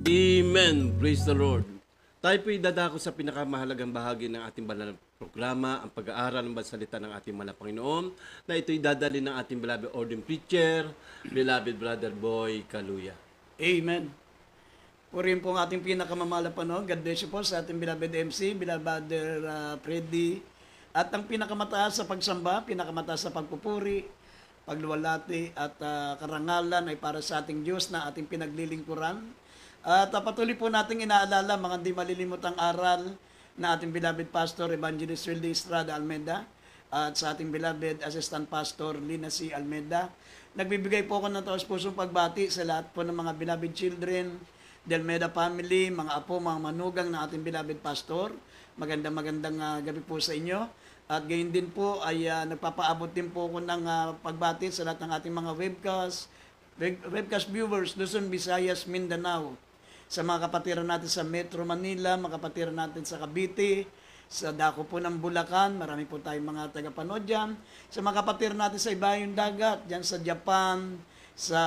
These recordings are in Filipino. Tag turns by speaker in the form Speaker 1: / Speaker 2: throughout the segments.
Speaker 1: Amen. Praise the Lord. Tayo po'y dadako sa pinakamahalagang bahagi ng ating banal na programa, ang pag-aaral ng salita ng ating mahal na Panginoon, na ito'y dadali ng ating beloved ordained preacher, beloved Brother Boy Kaluya.
Speaker 2: Amen. Purihin po ang ating pinakamamahal na Panginoon. God bless you po sa ating beloved MC, beloved Freddy. At ang pinakamataas sa pagsamba, pinakamataas sa pagpupuri, pagluwalhati at karangalan ay para sa ating Diyos na ating pinaglilingkuran. At patuloy po nating inaalala mga di malilimutang aral na ating beloved Pastor Evangelist Wildy Estrada Almeida at sa ating beloved Assistant Pastor Lina C. Almeida. Nagbibigay po ako ng taos-pusong pagbati sa lahat po ng mga beloved children, the Almeida family, mga apo, mga manugang na ating beloved Pastor. Magandang gabi po sa inyo. At gayon din po ay nagpapaabot din po ako ng pagbati sa lahat ng ating mga webcast viewers, Luzon, Visayas, Mindanao. Sa mga kapatiran natin sa Metro Manila, mga kapatiran natin sa Cavite, sa dako po ng Bulacan, marami po tayong mga tagapanood dyan. Sa mga kapatiran natin sa ibayong dagat, dyan sa Japan, sa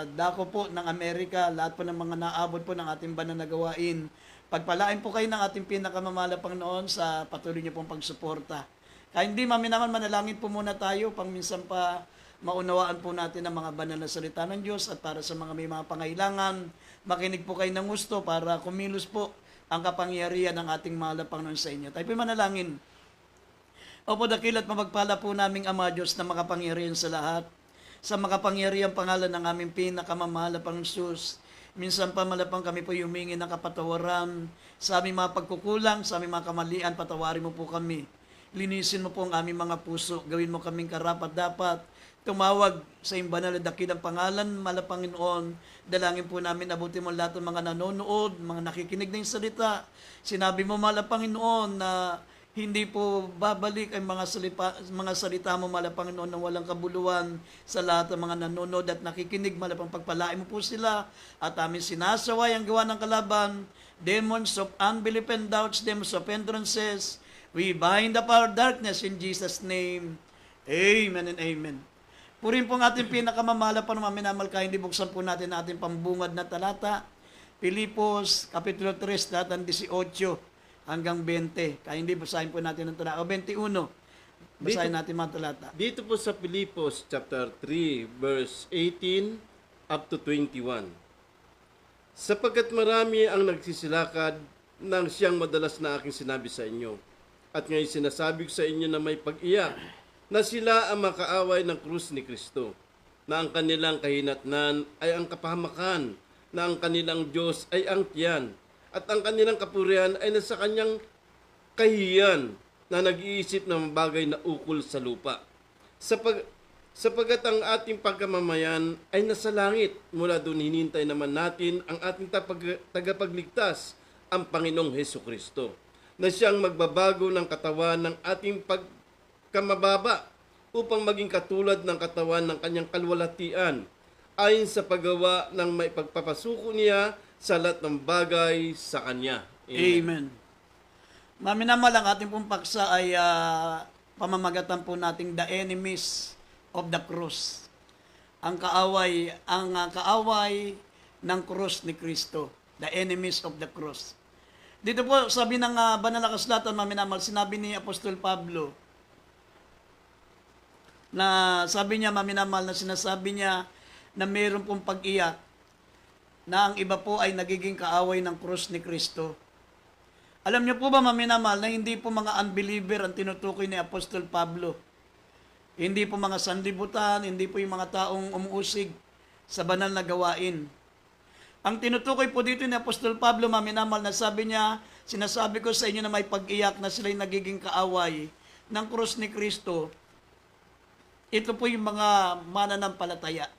Speaker 2: dako po ng Amerika, lahat po ng mga naabot po ng ating banal na gawain. Pagpalain po kayo ng ating pinakamamahal na Panginoon sa patuloy niyo pong pagsuporta. Kaya hindi naman manalangin po muna tayo pang minsan pa maunawaan po natin ang mga banal na salita ng Diyos at para sa mga may mga pangailangan, makinig po kayo ng gusto para kumilos po ang kapangyarihan ng ating mahal na Panginoon sa inyo. Tayo po manalangin. Opo, dakil at mapagpala po naming Ama Diyos na makapangyarihan sa lahat, sa makapangyarihan pangalan ng aming pinakamamahal na Panginoon Jesus. Minsan pa malapang kami po humingi ng kapatawaran sa aming mga pagkukulang, sa aming mga kamalian, patawarin mo po kami. Linisin mo po ang aming mga puso, gawin mo kaming karapat-dapat, tumawag sa iyong banal na dakilang pangalan, mahal na Panginoon. Dalangin po namin, abutin mo lahat ng mga nanonood, mga nakikinig ng salita. Sinabi mo, mahal na Panginoon, na hindi po babalik ang mga salita mo, mahal na Panginoon, na walang kabuluhan sa lahat ng mga nanonood at nakikinig. Mahal na pagpalain mo po sila at amin sinasaway ang gawa ng kalaban, demons of unbelief and doubts, demons of hindrances. We bind up our darkness in Jesus' name. Amen and amen. Purin po ang ating pinakamamahal pa naman minamal kayo, hindi buksan po natin ating pambungad na talata. Pilipos, Kapitulo 3, talata 18 hanggang 20. Kaya hindi basahin po natin ang talata. O 21, basahin natin mga talata.
Speaker 1: Dito po sa Pilipos chapter 3, verse 18 up to 21. Sapagkat marami ang nagsisilakad ng siyang madalas na aking sinabi sa inyo. At ngayon sinasabi ko sa inyo na may pag-iyak, na sila ang makaaway ng krus ni Kristo, na ang kanilang kahinatnan ay ang kapahamakan, na ang kanilang Diyos ay ang tiyan, at ang kanilang kapurihan ay nasa kanyang kahiyan, na nag-iisip ng bagay na ukol sa lupa. Sapagat ang ating pagkamamayan ay nasa langit, mula doon hinintay naman natin ang ating tagapagligtas, ang Panginoong Hesukristo, na siyang magbabago ng katawan ng ating pagkamababa upang maging katulad ng katawan ng kanyang kalwalhatian ayon sa paggawa ng may pagpapasuko niya sa lahat ng bagay sa kanya.
Speaker 2: Amen. Maminamal ang ating pong paksa ay pamamagatan po nating the enemies of the cross. Ang kaaway ng cross ni Kristo. The enemies of the cross. Dito po, sabi ng banal na kasulatan, maminamal, sinabi ni Apostol Pablo, na sabi niya, maminamal, na sinasabi niya na mayroon pong pag-iyak, na ang iba po ay nagiging kaaway ng krus ni Kristo. Alam niyo po ba, maminamal, na hindi po mga unbeliever ang tinutukoy ni Apostol Pablo. Hindi po mga sanlibutan, hindi po yung mga taong umuusig sa banal na gawain. Ang tinutukoy po dito ni Apostol Pablo, maminamal, na sabi niya, sinasabi ko sa inyo na may pag-iyak na sila'y nagiging kaaway ng krus ni Kristo. Ito po yung mga mananampalataya.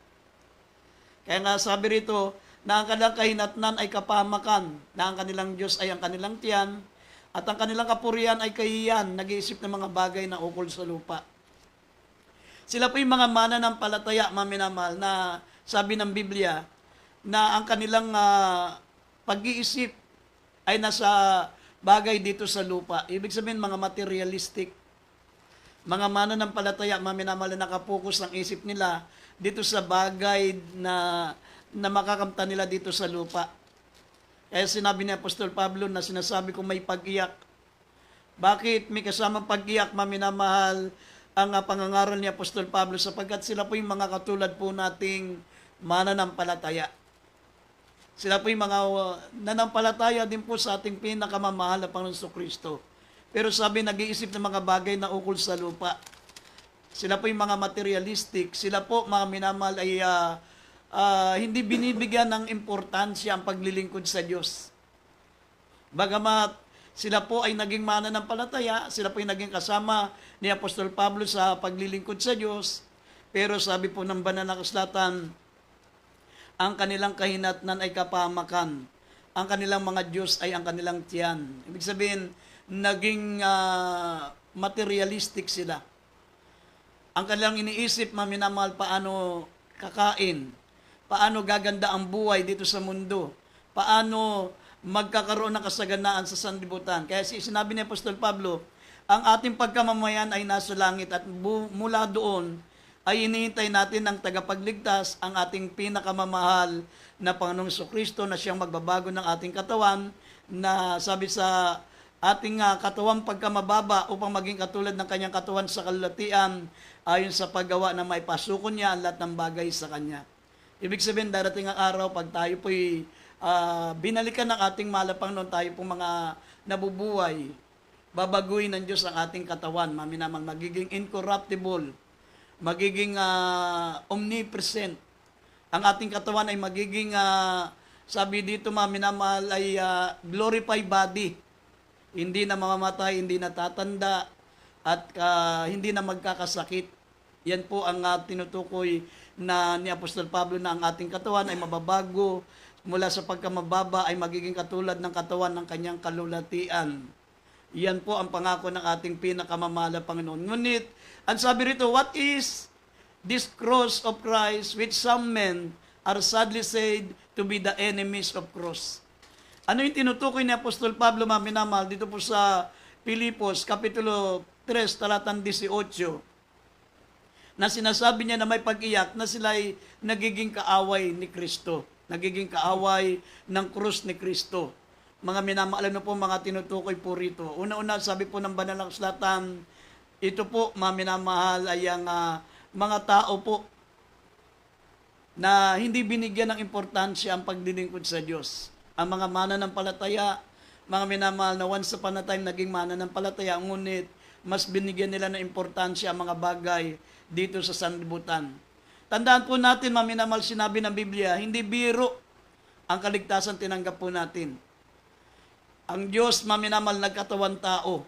Speaker 2: Kaya nga sabi rito, na ang kanilang kahinatnan ay kapahamakan, na ang kanilang Diyos ay ang kanilang tiyan, at ang kanilang kapurihan ay kahiyan, nag-iisip ng mga bagay na ukol sa lupa. Sila po yung mga mananampalataya, maminamal, na sabi ng Biblia, na ang kanilang pag-iisip ay nasa bagay dito sa lupa. Ibig sabihin, mga materialistic, mga mananampalataya, maminamal na nakapokus ang isip nila dito sa bagay na makakamta nila dito sa lupa. Kaya sinabi ni Apostol Pablo na sinasabi ko may pag-iyak. Bakit may kasamang pag-iyak, maminamahal, ang pangangaral ni Apostol Pablo sapagkat sila po yung mga katulad po nating mananampalataya. Sila po yung mga nanampalataya din po sa ating pinakamamahal na Panginoong Kristo. Pero sabi, nag-iisip ng mga bagay na ukol sa lupa. Sila po yung mga materialistic. Sila po, mga minamahal, ay hindi binibigyan ng importansya ang paglilingkod sa Diyos. Bagamat sila po ay naging mananampalataya, sila po ay naging kasama ni Apostol Pablo sa paglilingkod sa Diyos, pero sabi po ng banal na kasulatan, ang kanilang kahinatnan ay kapahamakan, ang kanilang mga Diyos ay ang kanilang tiyan. Ibig sabihin, naging materialistic sila. Ang kanilang iniisip, maminamahal, paano kakain, paano gaganda ang buhay dito sa mundo, paano magkakaroon ng kasaganaan sa sanlibutan. Kaya sinabi ni Apostol Pablo, ang ating pagkamamayan ay nasa langit at mula doon ay hinihintay natin ang tagapagligtas, ang ating pinakamamahal na Panginoong Kristo na siyang magbabago ng ating katawan, na sabi sa ating katawan pagkamababa upang maging katulad ng kanyang katawan sa kalulatian ayon sa paggawa na may pasuko niya ang lahat ng bagay sa kanya. Ibig sabihin, darating ang araw pag tayo po'y binalikan ng ating malapang noon, tayo pong mga nabubuhay, babaguhin ng Diyos ang ating katawan, maminamang magiging incorruptible, magiging omnipresent. Ang ating katawan ay magiging, sabi dito maminamahal, ay glorified body. Hindi na mamamatay, hindi na tatanda, at hindi na magkakasakit. Yan po ang tinutukoy na ni Apostol Pablo na ang ating katawan ay mababago, mula sa pagkamababa ay magiging katulad ng katawan ng kanyang kalulatian. Iyan po ang pangako ng ating pinakamamahal na Panginoon. Ngunit, ang sabi rito, what is this cross of Christ which some men are sadly said to be the enemies of cross? Ano yung tinutukoy ni Apostol Pablo, maminamahal, dito po sa Filipos, Kapitulo 3, talatang 18, na sinasabi niya na may pag-iyak na sila ay nagiging kaaway ni Kristo, nagiging kaaway ng krus ni Kristo. Mga minamahal na po, mga tinutukoy po rito. Una-una, sabi po ng banal na kasulatan, ito po, mga minamahal, ay ang mga tao po na hindi binigyan ng importansya ang paglilingkod sa Diyos. Ang mga mananampalataya, mga minamahal na once upon a time naging mananampalataya, ngunit mas binigyan nila ng importansya ang mga bagay dito sa sanlibutan. Tandaan po natin, maminamahal, sinabi ng Biblia, hindi biro ang kaligtasan tinanggap po natin. Ang Diyos, maminamahal, nagkatawan tao.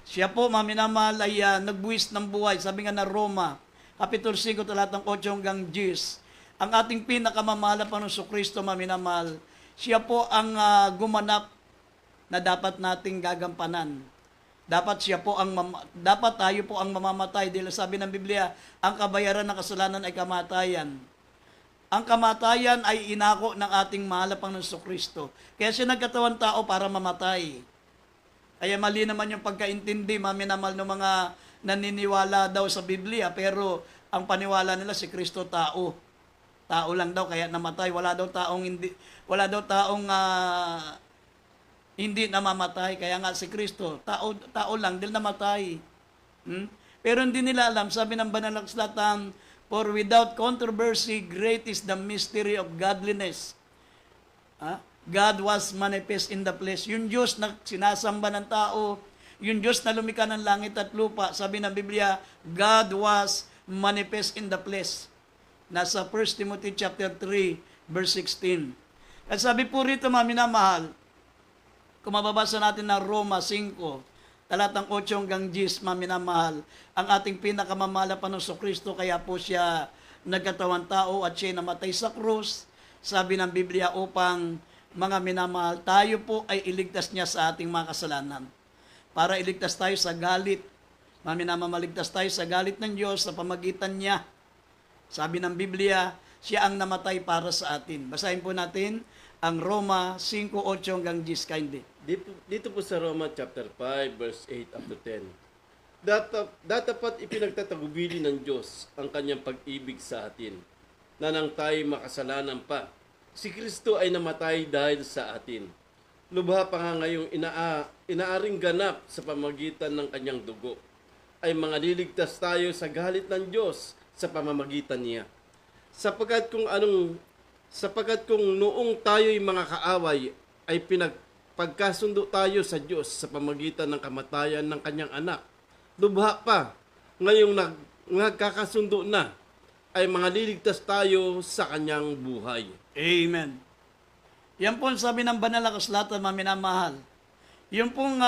Speaker 2: Siya po, maminamahal, ay nagbuwis ng buhay. Sabi nga na Roma, Kapitulo 5, talatang 8 hanggang 10. Ang ating pinakamamahal na Panginoong Kristo, maminamahal, siya po ang gumanap na dapat nating gagampanan. Dapat dapat tayo po ang mamamatay dahil sabi ng Biblia, ang kabayaran ng kasalanan ay kamatayan. Ang kamatayan ay inako ng ating mahal na Panginoong Kristo. Kaya siya nagkatawan tao para mamatay. Kaya mali naman yung pagkaintindi, maminamahal ng mga naniniwala daw sa Biblia, pero ang paniwala nila si Kristo tao. Tao lang daw kaya namatay. Wala daw taong hindi namamatay, kaya nga si Kristo, tao lang, dahil namatay. Pero hindi nila alam, sabi ng banal na kasulatan, for without controversy, great is the mystery of godliness. God was manifest in the flesh. Yung Diyos na sinasamba ng tao, yung Diyos na lumikha ng langit at lupa, sabi ng Biblia, God was manifest in the flesh. Nasa 1 Timothy chapter 3, verse 16. At sabi po rito, maminamahal, kung mababasa natin ng Roma 5, talatang 8 hanggang 10, maminamahal, ang ating pinakamamahal na Panginoong Kristo, kaya po siya nagkatawan tao at siya namatay sa krus, sabi ng Biblia, upang mga minamahal, tayo po ay iligtas niya sa ating mga kasalanan. Para iligtas tayo sa galit, maligtas tayo sa galit ng Diyos sa pamagitan niya. Sabi ng Biblia, siya ang namatay para sa atin. Basahin po natin ang Roma 5:8 hanggang 10 kindly.
Speaker 1: Dito po sa Roma chapter 5, verse 8 up to 10. Datapat ipinagtatagubili ng Diyos ang kanyang pag-ibig sa atin, na nang tayo makasalanan pa, si Kristo ay namatay dahil sa atin. Lubha pa nga ngayong inaaring ganap sa pamagitan ng kanyang dugo, ay mga liligtas tayo sa galit ng Diyos sa pamamagitan niya. Sapagkat kung noong tayo'y mga kaaway, ay pagkasundo tayo sa Diyos sa pamagitan ng kamatayan ng kanyang anak. Lubha pa, ngayong nagkakasundo na, ay mga liligtas tayo sa kanyang buhay.
Speaker 2: Amen. Yan po ang sabi ng banal na kasulatan, mga minamahal. Yung pong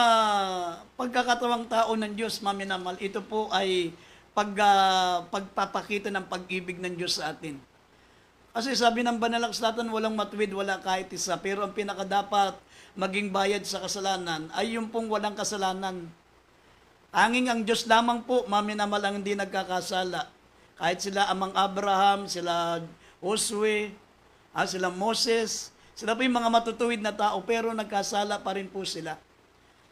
Speaker 2: pagkakatawang tao ng Diyos, mga minamahal, ito po ay pagpapakita ng pag-ibig ng Diyos sa atin. Kasi sabi ng banal na kasulatan, walang matuwid, wala kahit isa. Pero ang pinakadapat maging bayad sa kasalanan ay yung pong walang kasalanan. Anging ang Diyos lamang po, mga minamahal, ang hindi nagkakasala. Kahit sila amang Abraham, sila Josue, sila Moses, sila po yung mga matutuwid na tao, pero nagkasala pa rin po sila.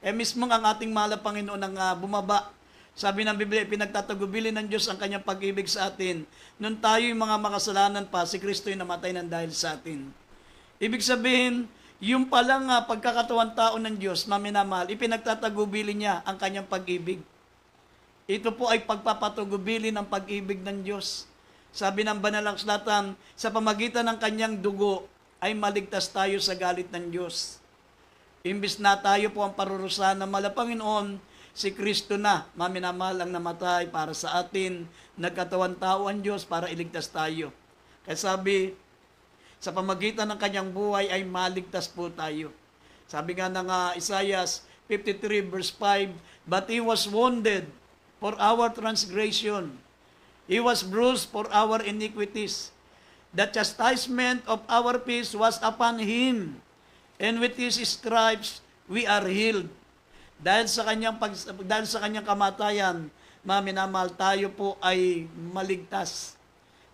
Speaker 2: Mismo ang ating mahal na Panginoon ang bumaba. Sabi ng Biblia, pinagtatagubilin ng Diyos ang kanyang pag-ibig sa atin. Nung tayo yung mga makasalanan pa, si Kristo yung namatay ng dahil sa atin. Ibig sabihin, yung palang pagkakatawang tao ng Diyos, maminamahal, ipinagtatagubilin niya ang kanyang pag-ibig. Ito po ay pagpapatugubili ng pag-ibig ng Diyos. Sabi ng banal na kasulatan, sa pamagitan ng kanyang dugo, ay maligtas tayo sa galit ng Diyos. Imbis na tayo po ang parurusahan ng mahal na Panginoon, si Kristo na, maminamahal, ang namatay para sa atin, nagkatawan tao ang Diyos para iligtas tayo. Kaya sabi, sa pamagitan ng kanyang buhay ay maligtas po tayo. Sabi nga ng Isaiah 53 verse 5, but He was wounded for our transgression. He was bruised for our iniquities. The chastisement of our peace was upon Him, and with His stripes we are healed. Dahil sa kanyang kamatayan, minamahal, tayo po ay maligtas.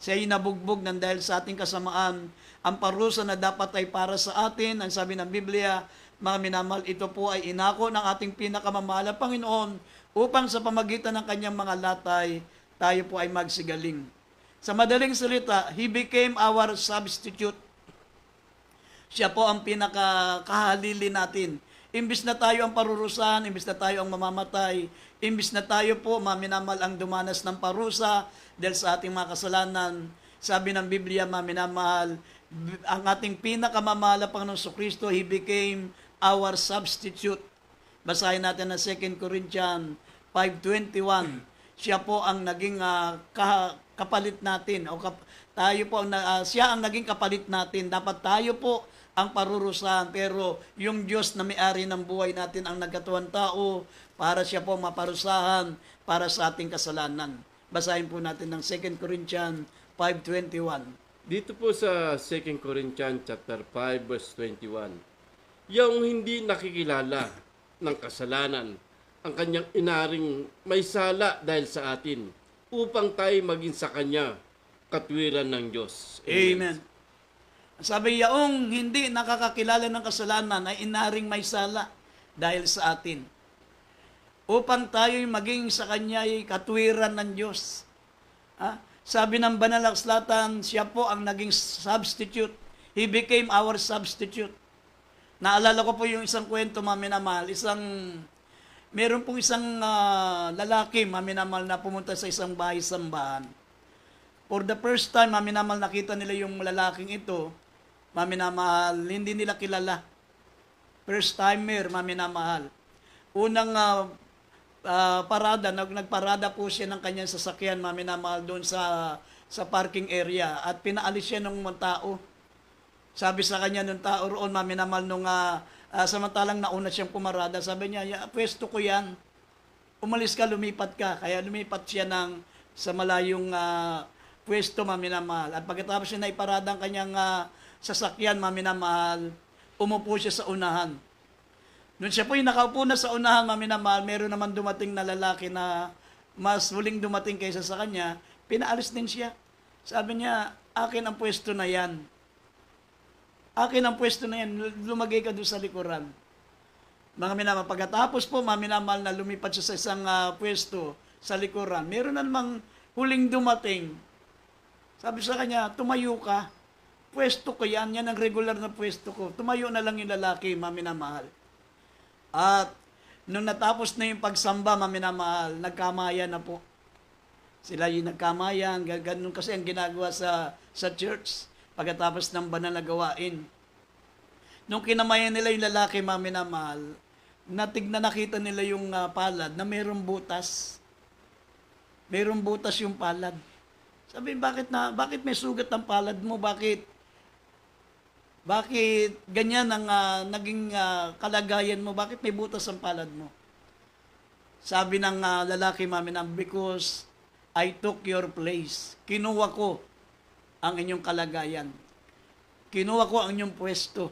Speaker 2: Siya'y nabugbog ng dahil sa ating kasamaan. Ang parusa na dapat ay para sa atin, ang sabi ng Biblia, mga minamahal, ito po ay inako ng ating pinakamamahal na Panginoon upang sa pamagitan ng kanyang mga latay, tayo po ay magsigaling. Sa madaling salita, He became our substitute. Siya po ang pinakakahalili natin. Imbis na tayo ang parurusahan, imbis na tayo ang mamamatay, imbis na tayo po, maminamal, ang dumanas ng parusa dahil sa ating mga kasalanan, sabi ng Biblia, maminamahal, ang ating pinakamamahal na Panginoong Kristo, He became our substitute. Basahin natin na 2 Corinthians 5:21. Siya po ang naging kapalit natin. Siya ang naging kapalit natin. Dapat tayo po ang parurusahan. Pero yung Diyos na may-ari ng buhay natin ang nagkatuwang tao para siya po maparusahan para sa ating kasalanan. Basahin po natin ng 2 Corinthians 5:21.
Speaker 1: Dito po sa 2 Corinthians chapter 5 verse 21, yung hindi nakikilala ng kasalanan, ang kanyang inaring may sala dahil sa atin, upang tayo maging sa kanya katwiran ng Diyos.
Speaker 2: Amen. Sabi, yaong hindi nakakakilala ng kasalanan ay inaring may sala dahil sa atin, upang tayo'y maging sa kanya ay katwiran ng Diyos. Sabi ng banal na kasulatan, siya po ang naging substitute. He became our substitute. Naalala ko po yung isang kwento, maminamahal, meron pong isang lalaki, maminamahal, na pumunta sa isang bahay-sambahan. For the first time, maminamahal, nakita nila yung lalaking ito, maminamahal, hindi nila kilala. First timer, maminamahal. Unang parada, nagparada po siya ng kanyang sasakyan, maminamahal, doon sa parking area, at pinaalis siya ng mga tao. Sabi sa kanya ng tao roon, maminamahal, nung samantalang nauna siyang pumarada, sabi niya, pwesto ko yan, umalis ka, lumipat ka. Kaya lumipat siya sa malayong pwesto, maminamahal. At pagkatapos siya na iparada ang kanyang sasakyan, maminamahal, umupo siya sa unahan. Nung siya po yung nakaupo na sa unahan, maminamahal, meron naman dumating na lalaki na mas huling dumating kaysa sa kanya, pinaalis din siya. Sabi niya, akin ang pwesto na yan. Akin ang pwesto na yan, lumagay ka doon sa likuran. Mga minamahal, pagkatapos po, maminamahal, na lumipat siya sa isang pwesto sa likuran, meron na namang huling dumating. Sabi sa kanya, tumayo ka. pwesto ko yan ang regular na pwesto ko. Tumayo na lang yung lalaki, maminamahal. At nung natapos na yung pagsamba, maminamahal, nagkamayan na po. Sila yung nagkamayan, ganun kasi ang ginagawa sa church pagkatapos ng banal na gawain. Nung kinamayan nila yung lalaki, maminamahal, nakita nila yung palad na mayroong butas. Mayroong butas yung palad. Sabi, bakit may sugat ang palad mo? Bakit ganyan ang naging kalagayan mo? Bakit may butas ang palad mo? Sabi ng lalaki, because I took your place. Kinuha ko ang inyong kalagayan. Kinuha ko ang inyong pwesto.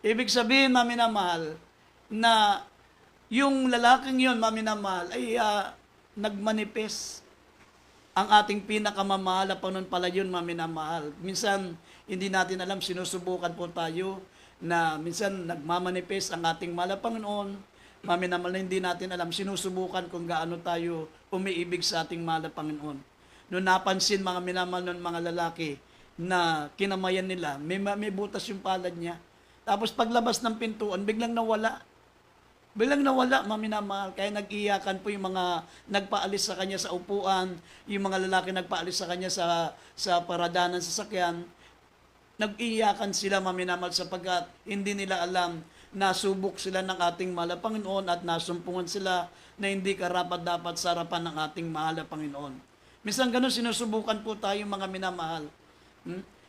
Speaker 2: Ibig sabihin, maminamahal, na yung lalaking yon, maminamahal, ay nagmanifest ang ating pinakamamahal na panunpalayon, maminamahal. Minsan, hindi natin alam, sinusubukan po tayo na minsan nagmamanifest ang ating mahal na Panginoon. Maminamahal na hindi natin alam, sinusubukan kung gaano tayo umiibig sa ating mahal na Panginoon. Noong napansin mga minamahal ng mga lalaki na kinamayan nila, may butas yung palad niya. Tapos paglabas ng pintuan, biglang nawala. Bilang nawala, maminamahal. Kaya nag-iyakan po yung mga nagpaalis sa kanya sa upuan, yung mga lalaki nagpaalis sa kanya sa paradanan sa sakyan. Nag-iyakan sila, maminamahal, sapagkat hindi nila alam, nasubok sila ng ating mahal na Panginoon at nasumpungan sila na hindi karapat-dapat sa harapan ng ating mahal na Panginoon. Minsan ganun, sinusubukan po tayo mga minamahal.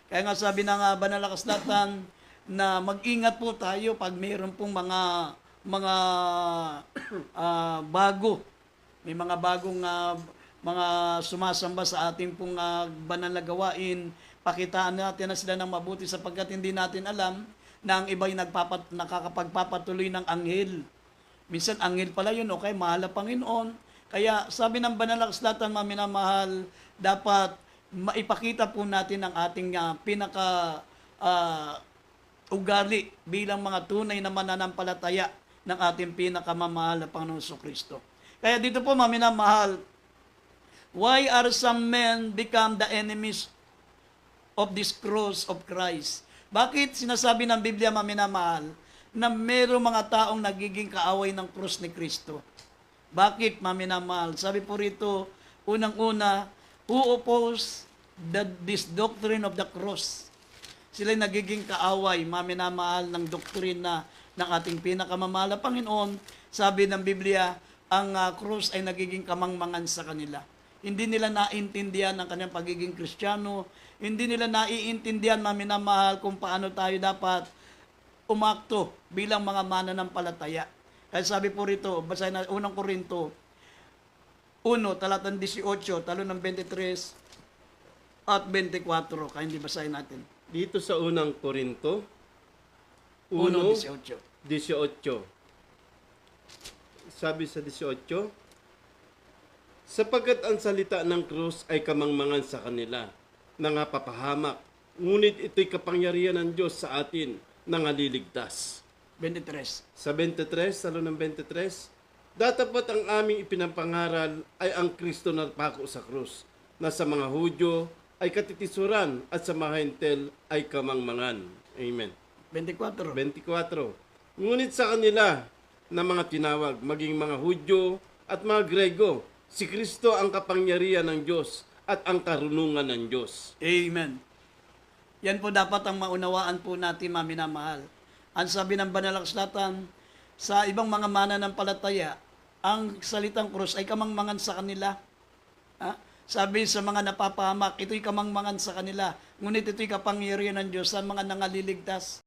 Speaker 2: Kaya nga sabi ng banal na kasulatan na mag-ingat po tayo pag mayroon pong mga bago. May mga bagong mga sumasamba sa ating pong banal na gawain. Pakitaan natin na sila ng mabuti sapagkat hindi natin alam na ang iba'y nakakapagpapatuloy ng anghel. Minsan anghel pala yun, okay, mahal na Panginoon. Kaya sabi ng banal na kasulatan, maminamahal, dapat maipakita po natin ang ating ugali bilang mga tunay na mananampalataya ng ating pinakamamahal na Panginoon Kristo. Kaya dito po, maminamahal, why are some men become the enemies of this cross of Christ? Bakit sinasabi ng Biblia, maminamahal, na mayroong mga taong nagiging kaaway ng krus ni Kristo? Bakit, maminamahal? Sabi po rito, unang-una, who oppose this doctrine of the cross? Sila'y nagiging kaaway, maminamahal, ng doktrina ng ating pinakamamahal na Panginoon. Sabi ng Biblia, ang krus ay nagiging kamangmangan sa kanila. Hindi nila naintindihan ang kanilang pagiging Kristiyano. Hindi nila naiintindihan, maminamahal, kung paano tayo dapat umakto bilang mga mananampalataya. Kaya sabi po rito, basahin na unang Korinto 1, talatang 18, talo ng 23 at 24. Kaya hindi basahin natin.
Speaker 1: Dito sa unang Korinto
Speaker 2: 1:18.
Speaker 1: 18. Sabi sa 18, sapagkat ang salita ng krus ay kamangmangan sa kanila, nangapapahamak, ngunit ito'y kapangyarihan ng Diyos sa atin, nangaliligtas.
Speaker 2: 23.
Speaker 1: Sa 23, talo ng 23, datapat ang aming ipinapangaral ay ang Kristo na pako sa krus, na sa mga Hudyo ay katitisuran at sa mga Hentel ay kamangmangan. Amen.
Speaker 2: 24.
Speaker 1: 24. Ngunit sa kanila na mga tinawag, maging mga Hudyo at mga Grego, si Kristo ang kapangyarihan ng Diyos at ang karunungan ng Diyos.
Speaker 2: Amen. Yan po dapat ang maunawaan po natin, maminamahal. Ang sabi ng banal na kasulatan, sa ibang mga mananampalataya, ang salitang krus ay kamangmangan sa kanila. Sabi sa mga napapahamak, ito'y kamangmangan sa kanila. Ngunit ito'y kapangyarihan ng Diyos sa mga nangaliligtas.